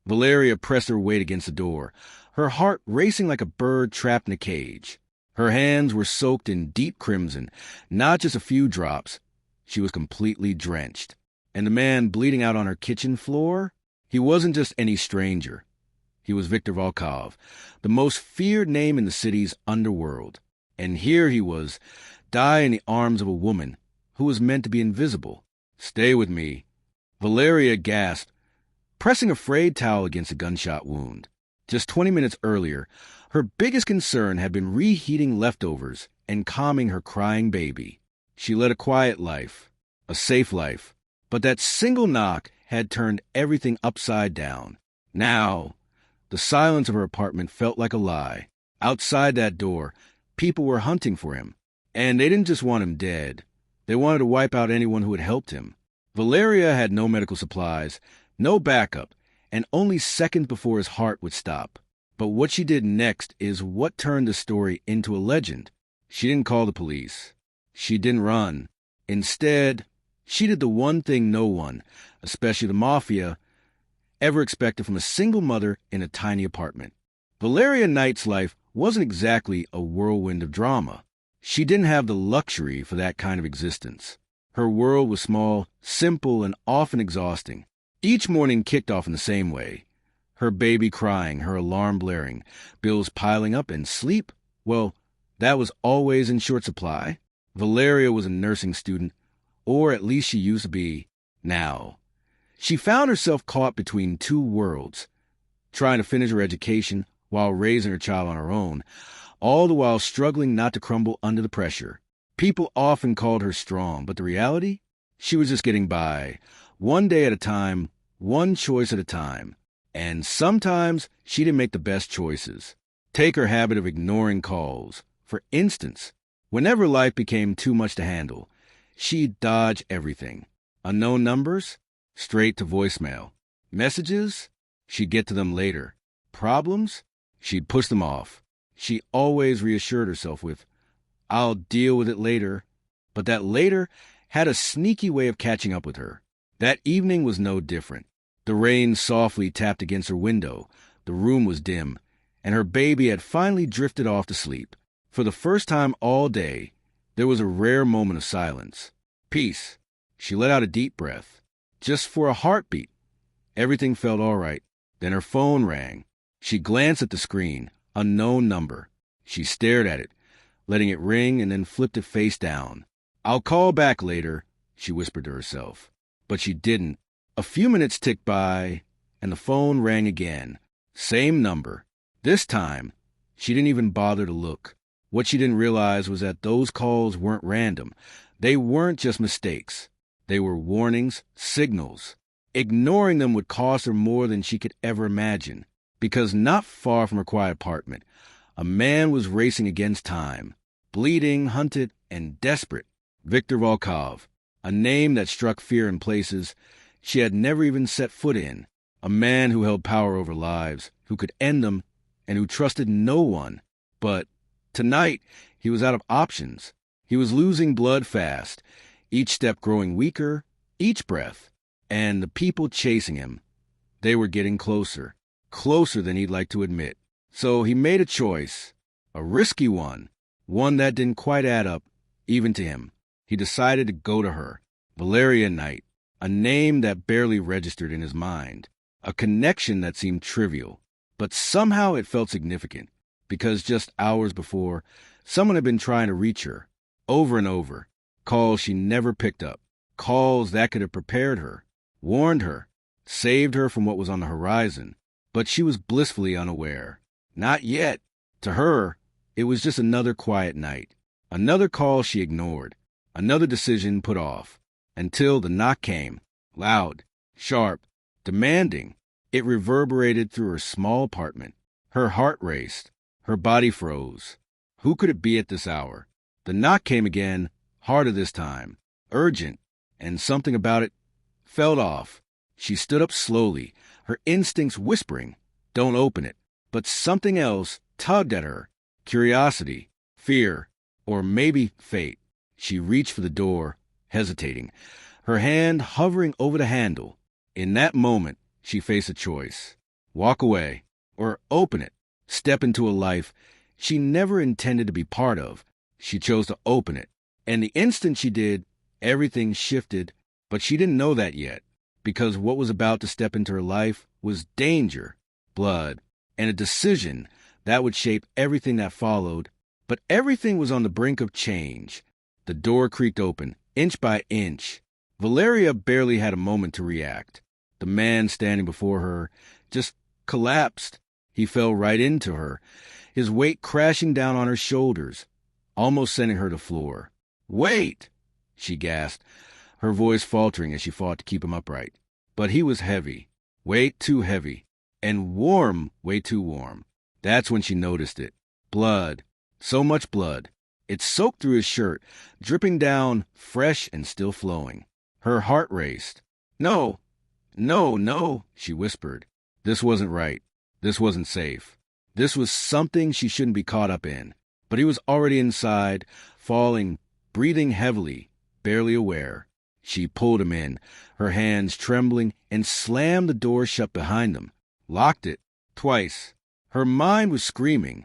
Valeria pressed her weight against the door, her heart racing like a bird trapped in a cage. Her hands were soaked in deep crimson, not just a few drops. She was completely drenched. And the man bleeding out on her kitchen floor? He wasn't just any stranger. He was Viktor Volkov, the most feared name in the city's underworld. And here he was, dying in the arms of a woman who was meant to be invisible. "Stay with me." Valeria gasped, pressing a frayed towel against a gunshot wound. Just 20 minutes earlier, her biggest concern had been reheating leftovers and calming her crying baby. She led a quiet life, a safe life, but that single knock had turned everything upside down. Now, the silence of her apartment felt like a lie. Outside that door, people were hunting for him, and they didn't just want him dead. They wanted to wipe out anyone who had helped him. Valeria had no medical supplies, no backup, and only seconds before his heart would stop. But what she did next is what turned the story into a legend. She didn't call the police. She didn't run. Instead, she did the one thing no one, especially the Mafia, ever expected from a single mother in a tiny apartment. Valeria Knight's life wasn't exactly a whirlwind of drama. She didn't have the luxury for that kind of existence. Her world was small, simple, and often exhausting. Each morning kicked off in the same way. Her baby crying, her alarm blaring, bills piling up, and sleep, well, that was always in short supply. Valeria was a nursing student, or at least she used to be now. She found herself caught between two worlds, trying to finish her education while raising her child on her own, all the while struggling not to crumble under the pressure. People often called her strong, but the reality? She was just getting by, one day at a time, one choice at a time. And sometimes she didn't make the best choices. Take her habit of ignoring calls. For instance, whenever life became too much to handle, she'd dodge everything. Unknown numbers? Straight to voicemail. Messages? She'd get to them later. Problems? She'd push them off. She always reassured herself with, "I'll deal with it later." But that later had a sneaky way of catching up with her. That evening was no different. The rain softly tapped against her window. The room was dim, and her baby had finally drifted off to sleep. For the first time all day, there was a rare moment of silence. Peace. She let out a deep breath. Just for a heartbeat. Everything felt all right. Then her phone rang. She glanced at the screen. Unknown number. She stared at it, letting it ring, and then flipped it face down. "I'll call back later," she whispered to herself. But she didn't. A few minutes ticked by, and the phone rang again. Same number. This time, she didn't even bother to look. What she didn't realize was that those calls weren't random. They weren't just mistakes. They were warnings, signals. Ignoring them would cost her more than she could ever imagine. Because not far from her quiet apartment, a man was racing against time, bleeding, hunted, and desperate. Viktor Volkov, a name that struck fear in places she had never even set foot in. A man who held power over lives, who could end them, and who trusted no one. But tonight, he was out of options. He was losing blood fast, each step growing weaker, each breath. And the people chasing him, they were getting closer. Closer than he'd like to admit. So he made a choice, a risky one that didn't quite add up, even to him. He decided to go to her, Valeria Knight, a name that barely registered in his mind, a connection that seemed trivial, but somehow it felt significant, because just hours before, someone had been trying to reach her, over and over, calls she never picked up, calls that could have prepared her, warned her, saved her from what was on the horizon. But she was blissfully unaware. Not yet. To her, it was just another quiet night. Another call she ignored. Another decision put off. Until the knock came. Loud, sharp, demanding. It reverberated through her small apartment. Her heart raced. Her body froze. Who could it be at this hour? The knock came again, harder this time. Urgent. And something about it felt off. She stood up slowly, her instincts whispering, "Don't open it." But something else tugged at her. Curiosity, fear, or maybe fate. She reached for the door, hesitating, her hand hovering over the handle. In that moment, she faced a choice. walk away, or open it, step into a life she never intended to be part of. She chose to open it. And the instant she did, everything shifted, but she didn't know that yet, because what was about to step into her life was danger, blood, and a decision that would shape everything that followed. But everything was on the brink of change. The door creaked open, inch by inch. Valeria barely had a moment to react. The man standing before her just collapsed. He fell right into her, his weight crashing down on her shoulders, almost sending her to the floor. "Wait!" she gasped, her voice faltering as she fought to keep him upright. But he was heavy, way too heavy, and warm, way too warm. That's when she noticed it. Blood. So much blood. It soaked through his shirt, dripping down, fresh and still flowing. Her heart raced. "No, no, no," she whispered. This wasn't right. This wasn't safe. This was something she shouldn't be caught up in. But he was already inside, falling, breathing heavily, barely aware. She pulled him in, her hands trembling, and slammed the door shut behind them. Locked it. Twice. Her mind was screaming.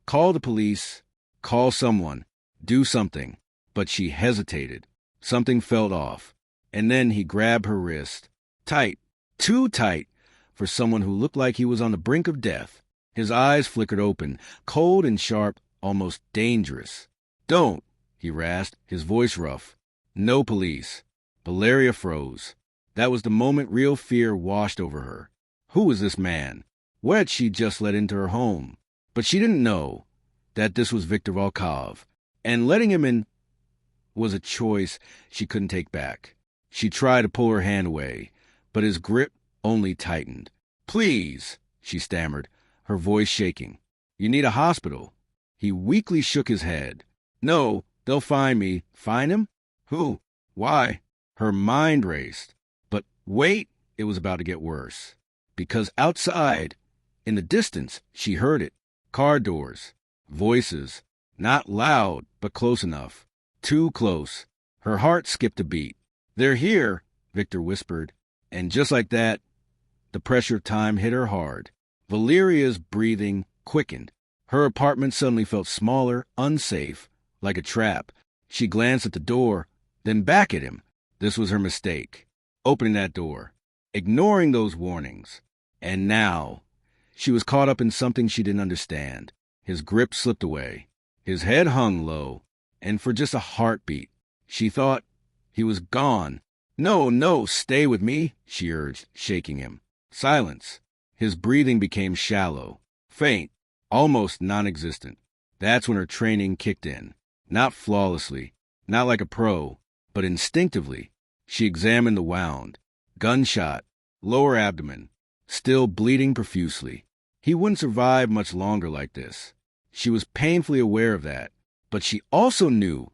Call the police. Call someone. Do something. But she hesitated. Something felt off. And then he grabbed her wrist. Tight. Too tight for someone who looked like he was on the brink of death. His eyes flickered open, cold and sharp, almost dangerous. "Don't," he rasped, his voice rough. "No police." Valeria froze. That was the moment real fear washed over her. Who was this man? What had she just let into her home? But she didn't know that this was Victor Volkov, and letting him in was a choice she couldn't take back. She tried to pull her hand away, but his grip only tightened. "Please," she stammered, her voice shaking. "You need a hospital." He weakly shook his head. "No, they'll find me." "Find him? Who? Why?" Her mind raced. But wait, it was about to get worse. Because outside, in the distance, she heard it. Car doors. Voices. Not loud, but close enough. Too close. Her heart skipped a beat. "They're here," Victor whispered. And just like that, the pressure of time hit her hard. Valeria's breathing quickened. Her apartment suddenly felt smaller, unsafe, like a trap. She glanced at the door, then back at him. This was her mistake. Opening that door. Ignoring those warnings. And now, she was caught up in something she didn't understand. His grip slipped away. His head hung low. And for just a heartbeat, she thought he was gone. "No, no, stay with me," she urged, shaking him. Silence. His breathing became shallow, faint, almost non-existent. That's when her training kicked in. Not flawlessly, not like a pro, but instinctively. She examined the wound. Gunshot, lower abdomen, still bleeding profusely. He wouldn't survive much longer like this. She was painfully aware of that, but she also knew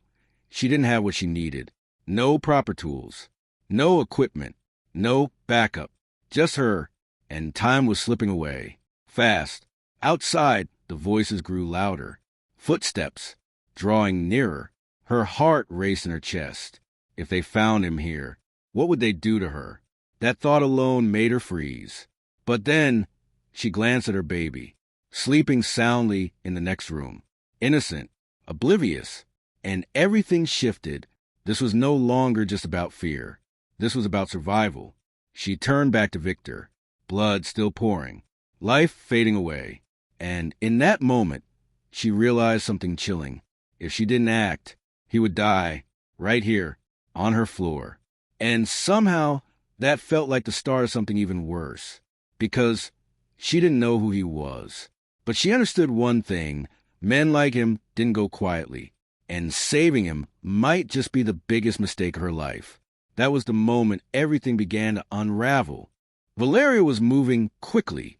she didn't have what she needed. No proper tools, no equipment, no backup, just her, and time was slipping away. Fast. Outside, the voices grew louder. Footsteps, drawing nearer. Her heart raced in her chest. If they found him here, what would they do to her? That thought alone made her freeze. But then, she glanced at her baby, sleeping soundly in the next room. Innocent, oblivious, and everything shifted. This was no longer just about fear. This was about survival. She turned back to Victor, blood still pouring, life fading away. And in that moment, she realized something chilling. If she didn't act, he would die, right here, on her floor. And somehow, that felt like the start of something even worse. Because she didn't know who he was. But she understood one thing: men like him didn't go quietly. And saving him might just be the biggest mistake of her life. That was the moment everything began to unravel. Valeria was moving quickly,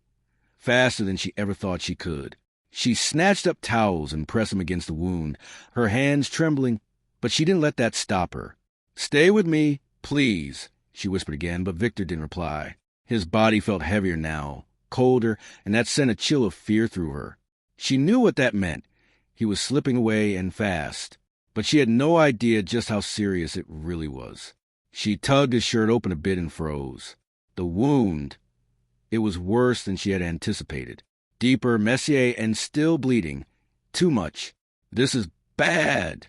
faster than she ever thought she could. She snatched up towels and pressed them against the wound, her hands trembling, but she didn't let that stop her. "Stay with me, please," she whispered again, but Victor didn't reply. His body felt heavier now, colder, and that sent a chill of fear through her. She knew what that meant. He was slipping away and fast, but she had no idea just how serious it really was. She tugged his shirt open a bit and froze. The wound It was worse than she had anticipated. Deeper, messier, and still bleeding. Too much. This is bad,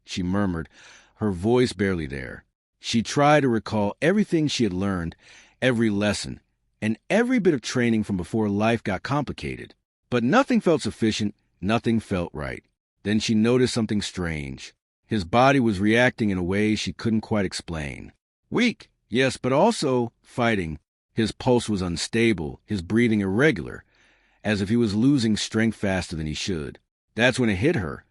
she murmured, her voice barely there. She tried to recall everything she had learned, every lesson, and every bit of training from before life got complicated. But nothing felt sufficient, nothing felt right. Then she noticed something strange. His body was reacting in a way she couldn't quite explain. Weak, yes, but also fighting. His pulse was unstable, his breathing irregular, as if he was losing strength faster than he should. That's when it hit her.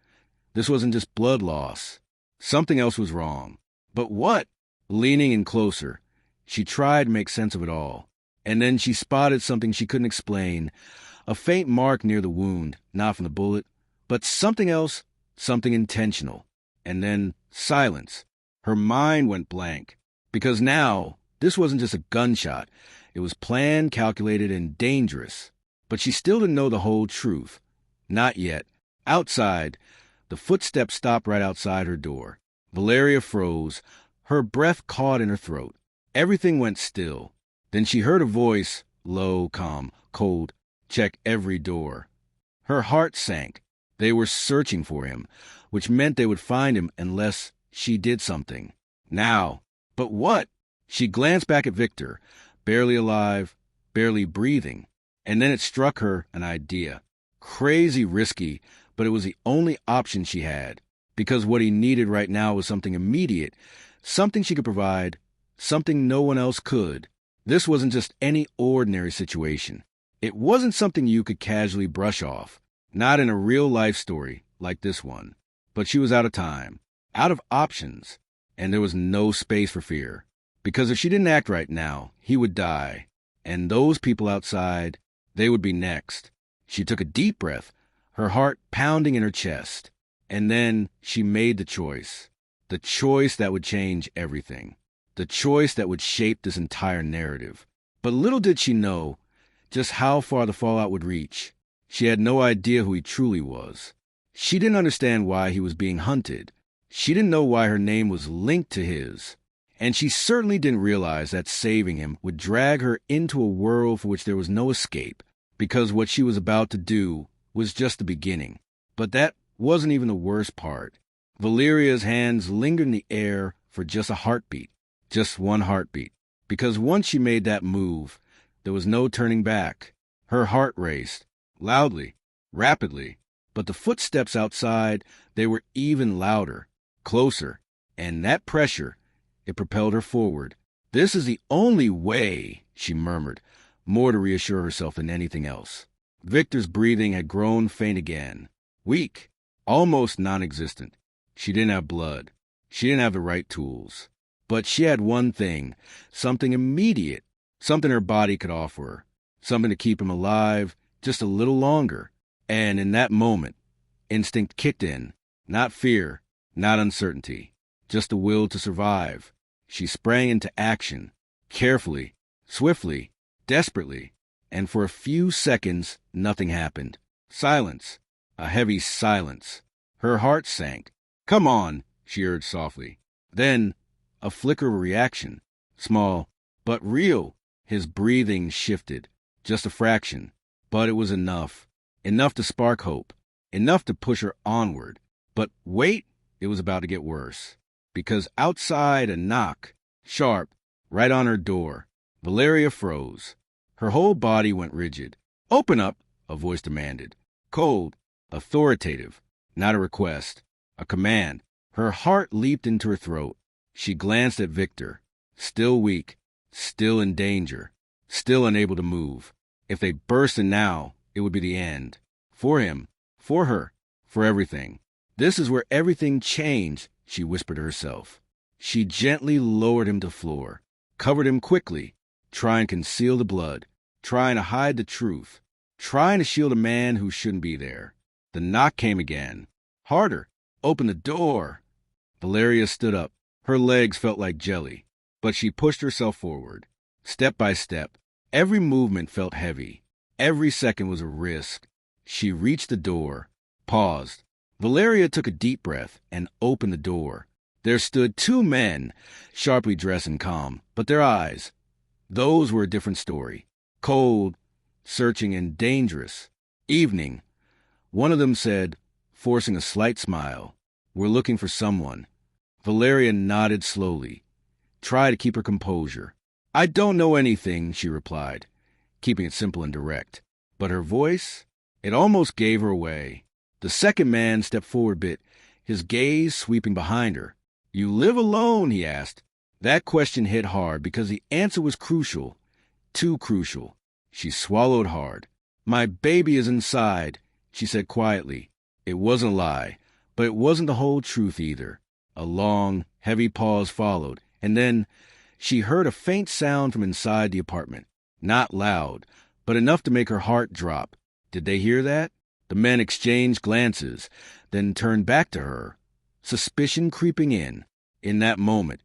This wasn't just blood loss. Something else was wrong. But what? Leaning in closer, she tried to make sense of it all. And then she spotted something she couldn't explain. A faint mark near the wound, not from the bullet, but something else, something intentional. And then silence. Her mind went blank. Because now, this wasn't just a gunshot. It was planned, calculated, and dangerous. But she still didn't know the whole truth. Not yet. Outside, the footsteps stopped right outside her door. Valeria froze. Her breath caught in her throat. Everything went still. Then she heard a voice, low, calm, cold, check every door. Her heart sank. They were searching for him, which meant they would find him unless she did something. Now. But what? She glanced back at Victor, barely alive, barely breathing. And then it struck her an idea. Crazy risky, but it was the only option she had. Because what he needed right now was something immediate, something she could provide, something no one else could. This wasn't just any ordinary situation. It wasn't something you could casually brush off. Not in a real-life story like this one. But she was out of time, out of options, and there was no space for fear. Because if she didn't act right now, he would die. And those people outside, they would be next. She took a deep breath, her heart pounding in her chest. And then she made the choice. The choice that would change everything. The choice that would shape this entire narrative. But little did she know just how far the fallout would reach. She had no idea who he truly was. She didn't understand why he was being hunted. She didn't know why her name was linked to his. And she certainly didn't realize that saving him would drag her into a world for which there was no escape, because what she was about to do was just the beginning. But that wasn't even the worst part. Valeria's hands lingered in the air for just a heartbeat, just one heartbeat. Because once she made that move, there was no turning back. Her heart raced, loudly, rapidly. But the footsteps outside, they were even louder, closer. And that pressure, it propelled her forward. This is the only way, she murmured, more to reassure herself than anything else. Victor's breathing had grown faint again. Weak, almost non-existent. She didn't have blood. She didn't have the right tools. But she had one thing, something immediate, something her body could offer her, something to keep him alive just a little longer. And in that moment, instinct kicked in. Not fear, not uncertainty, just the will to survive. She sprang into action, carefully, swiftly, desperately. And for a few seconds, nothing happened. Silence. A heavy silence. Her heart sank. "Come on," she urged softly. Then, a flicker of reaction. Small, but real. His breathing shifted. Just a fraction. But it was enough. Enough to spark hope. Enough to push her onward. But wait, it was about to get worse. Because outside, a knock. Sharp. Right on her door. Valeria froze. Her whole body went rigid. "Open up," a voice demanded. Cold. Authoritative. Not a request. A command. Her heart leaped into her throat. She glanced at Victor. Still weak. Still in danger. Still unable to move. If they burst in now, it would be the end. For him. For her. For everything. This is where everything changed, she whispered to herself. She gently lowered him to the floor. Covered him quickly. Trying to conceal the blood. Trying to hide the truth. Trying to shield a man who shouldn't be there. The knock came again. Harder. "Open the door." Valeria stood up. Her legs felt like jelly. But she pushed herself forward. Step by step. Every movement felt heavy. Every second was a risk. She reached the door. Paused. Valeria took a deep breath and opened the door. There stood two men, sharply dressed and calm, but their eyes, those were a different story. Cold, searching, and dangerous. Evening. One of them said, forcing a slight smile, "We're looking for someone." Valeria nodded slowly. Try to keep her composure. "I don't know anything," she replied, keeping it simple and direct. But her voice, it almost gave her away. The second man stepped forward a bit, his gaze sweeping behind her. "You live alone?" he asked. That question hit hard because the answer was crucial. Too crucial. She swallowed hard. "My baby is inside," she said quietly. It wasn't a lie, but it wasn't the whole truth either. A long, heavy pause followed, and then she heard a faint sound from inside the apartment. Not loud, but enough to make her heart drop. Did they hear that? The men exchanged glances, then turned back to her, suspicion creeping in. In that moment,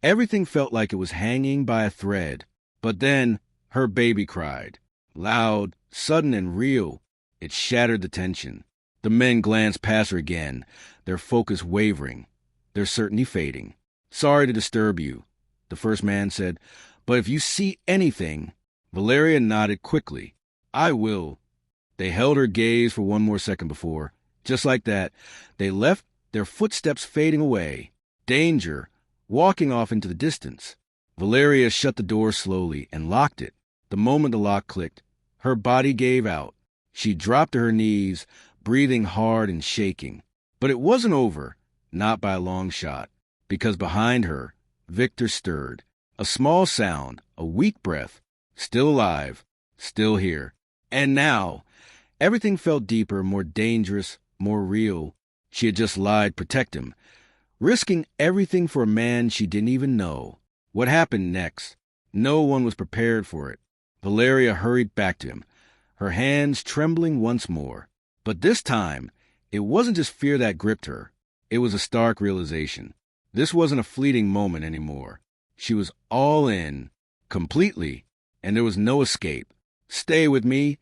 everything felt like it was hanging by a thread. But then her baby cried. Loud, sudden, and real. It shattered the tension. The men glanced past her again, their focus wavering, their certainty fading. "Sorry to disturb you," the first man said, "but if you see anything—" Valeria nodded quickly. "I will." They held her gaze for one more second before, just like that, they left, their footsteps fading away. Danger, walking off into the distance. Valeria shut the door slowly and locked it. The moment the lock clicked, her body gave out. She dropped to her knees, breathing hard and shaking. But it wasn't over, not by a long shot, because behind her, Victor stirred. A small sound, a weak breath, still alive, still here. And now, everything felt deeper, more dangerous, more real. She had just lied to protect him, risking everything for a man she didn't even know. What happened next? No one was prepared for it. Valeria hurried back to him, her hands trembling once more. But this time, it wasn't just fear that gripped her. It was a stark realization. This wasn't a fleeting moment anymore. She was all in, completely, and there was no escape. "Stay with me.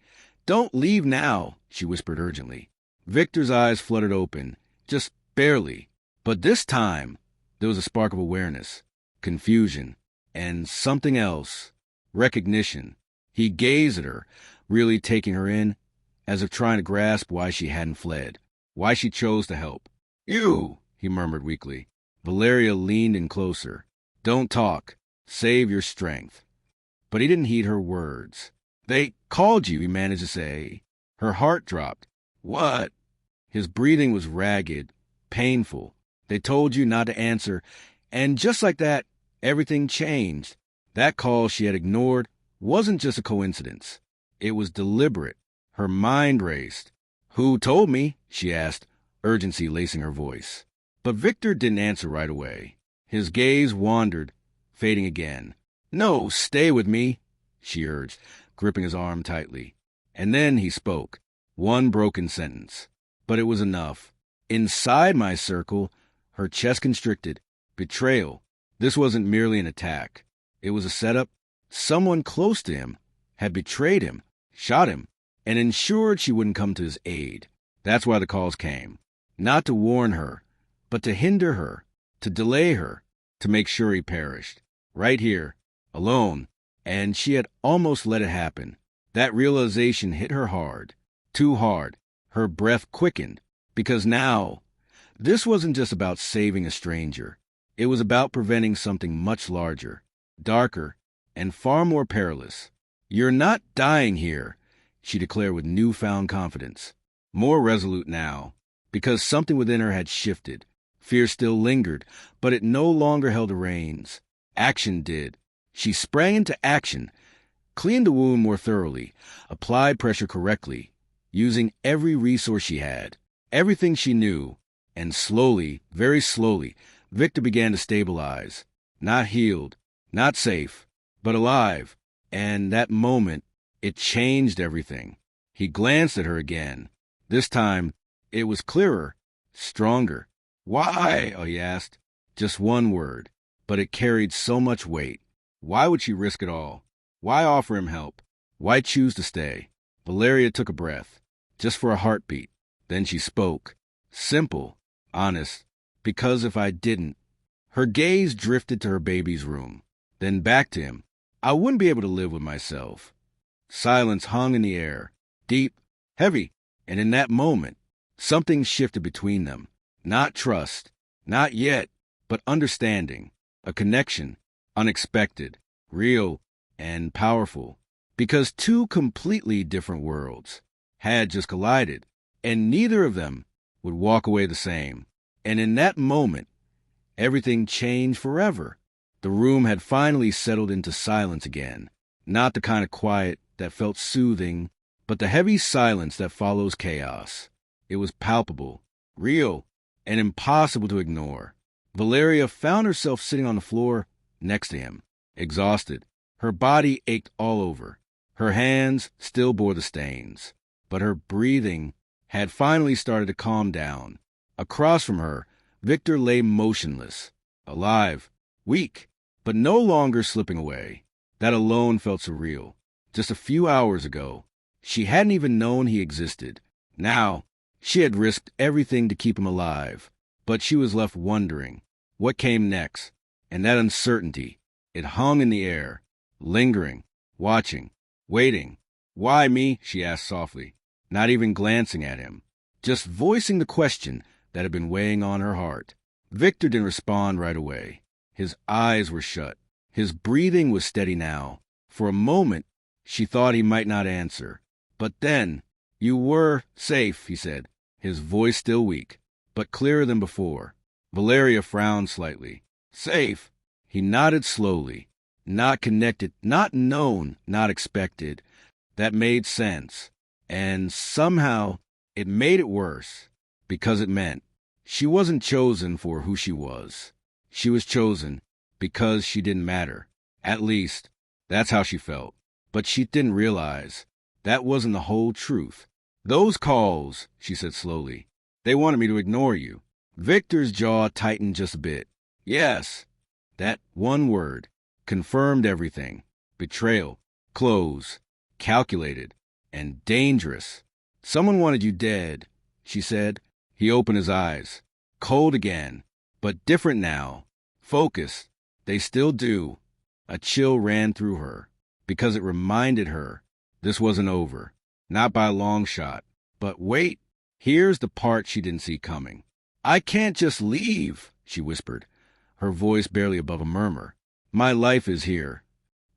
Don't leave now," she whispered urgently. Victor's eyes fluttered open, just barely. But this time, there was a spark of awareness, confusion, and something else, recognition. He gazed at her, really taking her in, as if trying to grasp why she hadn't fled, why she chose to help. "You," he murmured weakly. Valeria leaned in closer. "Don't talk. Save your strength." But he didn't heed her words. "They called you," he managed to say. Her heart dropped. "What?" His breathing was ragged, painful. "They told you not to answer." And just like that, everything changed. That call she had ignored wasn't just a coincidence. It was deliberate. Her mind raced. "Who told me?" she asked, urgency lacing her voice. But Victor didn't answer right away. His gaze wandered, fading again. "No, stay with me," she urged, gripping his arm tightly. And then he spoke. One broken sentence. But it was enough. "Inside my circle," her chest constricted. Betrayal. This wasn't merely an attack. It was a setup. Someone close to him had betrayed him, shot him, and ensured she wouldn't come to his aid. That's why the calls came. Not to warn her, but to hinder her, to delay her, to make sure he perished. Right here, alone. And she had almost let it happen. That realization hit her hard. Too hard. Her breath quickened. Because now, this wasn't just about saving a stranger. It was about preventing something much larger, darker, and far more perilous. "You're not dying here," she declared with newfound confidence. More resolute now, because something within her had shifted. Fear still lingered, but it no longer held the reins. Action did. She sprang into action, cleaned the wound more thoroughly, applied pressure correctly, using every resource she had, everything she knew, and slowly, very slowly, Victor began to stabilize. Not healed, not safe, but alive. And that moment, it changed everything. He glanced at her again. This time, it was clearer, stronger. "Why?" he asked. Just one word, but it carried so much weight. Why would she risk it all? Why offer him help? Why choose to stay? Valeria took a breath, just for a heartbeat. Then she spoke. Simple, honest. "Because if I didn't..." Her gaze drifted to her baby's room, then back to him. "I wouldn't be able to live with myself." Silence hung in the air, deep, heavy, and in that moment, something shifted between them. Not trust, not yet, but understanding, a connection, unexpected, real, and powerful. Because two completely different worlds had just collided, and neither of them would walk away the same. And in that moment, everything changed forever. The room had finally settled into silence again, not the kind of quiet that felt soothing, but the heavy silence that follows chaos. It was palpable, real, and impossible to ignore. Valeria found herself sitting on the floor next to him, exhausted. Her body ached all over. Her hands still bore the stains, but her breathing had finally started to calm down. Across from her, Victor lay motionless, alive, weak, but no longer slipping away. That alone felt surreal. Just a few hours ago, she hadn't even known he existed. Now, she had risked everything to keep him alive, but she was left wondering what came next. And that uncertainty, it hung in the air, lingering, watching, waiting. "Why me?" she asked softly, not even glancing at him, just voicing the question that had been weighing on her heart. Victor didn't respond right away. His eyes were shut. His breathing was steady now. For a moment, she thought he might not answer. But then, "You were safe," he said, his voice still weak, but clearer than before. Valeria frowned slightly. "Safe?" He nodded slowly. Not connected, not known, not expected. That made sense. And somehow, it made it worse, because it meant she wasn't chosen for who she was. She was chosen because she didn't matter. At least, that's how she felt. But she didn't realize that wasn't the whole truth. "Those calls," she said slowly, "they wanted me to ignore you." Victor's jaw tightened just a bit. Yes, that one word confirmed everything. Betrayal, close, calculated, and dangerous. "Someone wanted you dead," she said. He opened his eyes. Cold again, but different now. Focused. They still do. A chill ran through her, because it reminded her this wasn't over. Not by a long shot. But wait, here's the part she didn't see coming. "I can't just leave," she whispered, her voice barely above a murmur. "My life is here."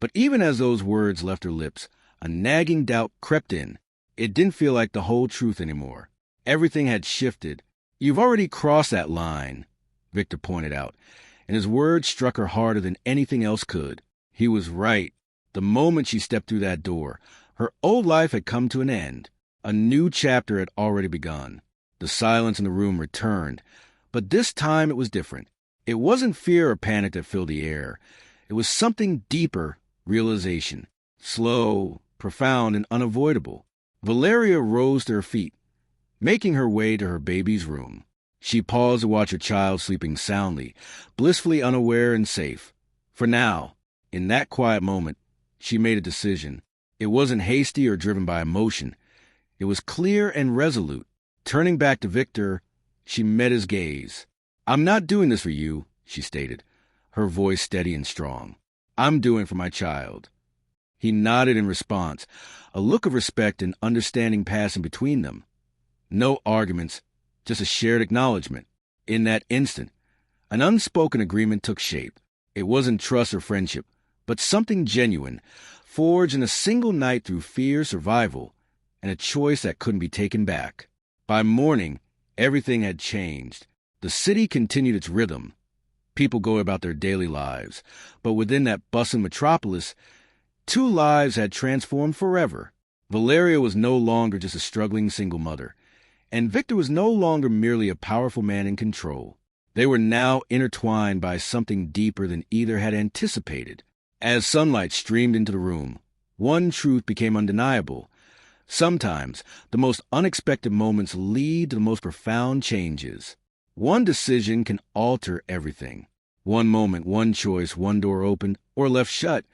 But even as those words left her lips, a nagging doubt crept in. It didn't feel like the whole truth anymore. Everything had shifted. "You've already crossed that line," Victor pointed out, and his words struck her harder than anything else could. He was right. The moment she stepped through that door, her old life had come to an end. A new chapter had already begun. The silence in the room returned, but this time it was different. It wasn't fear or panic that filled the air. It was something deeper, realization, slow, profound, and unavoidable. Valeria rose to her feet, making her way to her baby's room. She paused to watch her child sleeping soundly, blissfully unaware and safe. For now, in that quiet moment, she made a decision. It wasn't hasty or driven by emotion. It was clear and resolute. Turning back to Victor, she met his gaze. "I'm not doing this for you," she stated, her voice steady and strong. "I'm doing it for my child." He nodded in response, a look of respect and understanding passing between them. No arguments, just a shared acknowledgement. In that instant, an unspoken agreement took shape. It wasn't trust or friendship, but something genuine, forged in a single night through fear, survival, and a choice that couldn't be taken back. By morning, everything had changed. The city continued its rhythm. People go about their daily lives, but within that bustling metropolis, two lives had transformed forever. Valeria was no longer just a struggling single mother, and Victor was no longer merely a powerful man in control. They were now intertwined by something deeper than either had anticipated. As sunlight streamed into the room, one truth became undeniable. Sometimes, the most unexpected moments lead to the most profound changes. One decision can alter everything. One moment, one choice, one door opened or left shut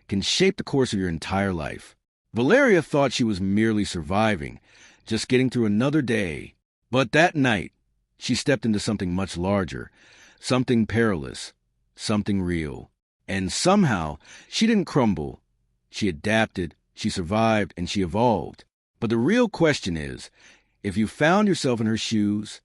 can shape the course of your entire life. Valeria thought she was merely surviving, just getting through another day. But that night, she stepped into something much larger, something perilous, something real. And somehow, she didn't crumble. She adapted, She survived and she evolved. But the real question is, if you found yourself in her shoes,